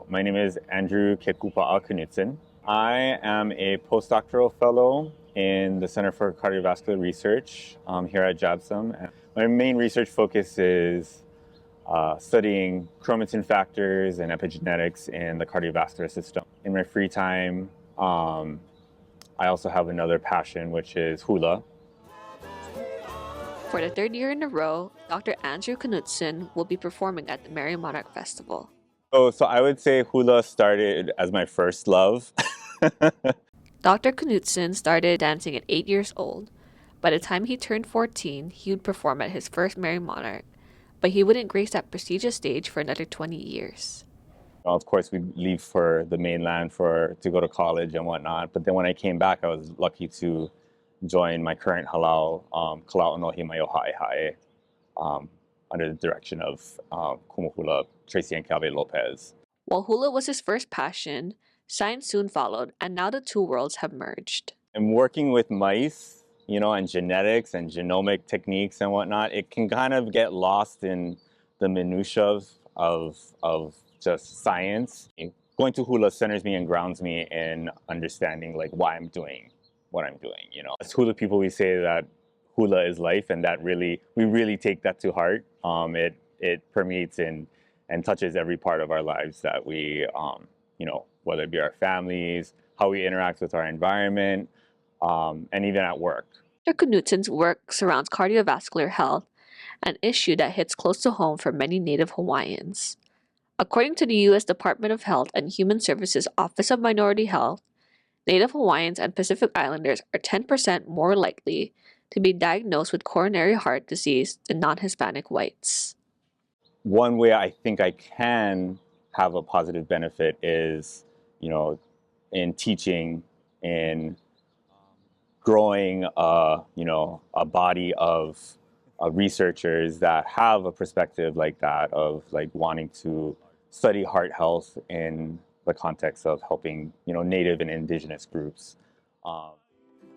My name is Andrew Kekupa'a Knudsen. I am a postdoctoral fellow in the Center for Cardiovascular Research here at JABSOM. My main research focus is studying chromatin factors and epigenetics in the cardiovascular system. In my free time, I also have another passion, which is hula. For the third year in a row, Dr. Andrew Knudsen will be performing at the Merrie Monarch Festival. So I would say hula started as my first love. Dr. Knudsen started dancing at 8 years old. By the time he turned 14, he would perform at his first Merrie Monarch, but he wouldn't grace that prestigious stage for another 20 years. Of course, we'd leave for the mainland to go to college and whatnot. But then when I came back, I was lucky to join my current halau, Kala'o no Himayoha'ehae, under the direction of Kumuhula Tracy and Calve Lopez. While hula was his first passion, science soon followed, and now the two worlds have merged. And working with mice, and genetics and genomic techniques and whatnot, it can kind of get lost in the minutiae of just science. Going to hula centers me and grounds me in understanding why I'm doing what I'm doing. As hula people, we say that hula is life, and we really take that to heart. It permeates and touches every part of our lives that we, whether it be our families, how we interact with our environment, and even at work. Dr. Knudsen's work surrounds cardiovascular health, an issue that hits close to home for many Native Hawaiians. According to the U.S. Department of Health and Human Services Office of Minority Health, Native Hawaiians and Pacific Islanders are 10% more likely to be diagnosed with coronary heart disease than non-Hispanic whites. One way I think I can have a positive benefit is, in teaching, in growing, a body of researchers that have a perspective like that, of wanting to study heart health in the context of helping, Native and Indigenous groups.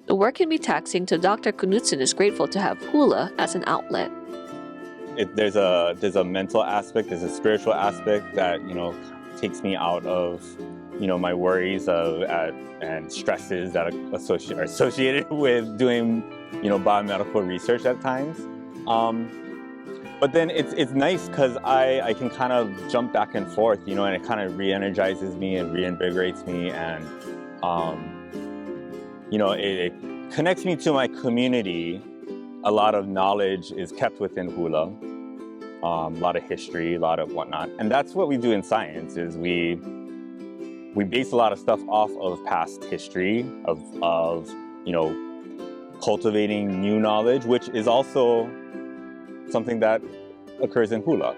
The work can be taxing, so Dr. Knudsen is grateful to have hula as an outlet. There's a mental aspect, there's a spiritual aspect that takes me out of my worries and stresses that are associated with doing biomedical research at times. But then it's nice because I can kind of jump back and forth, and it kind of re-energizes me and reinvigorates me, and it connects me to my community. A lot of knowledge is kept within hula, a lot of history, a lot of whatnot, and that's what we do in science. Is we base a lot of stuff off of past history of cultivating new knowledge, which is also something that occurs in hula.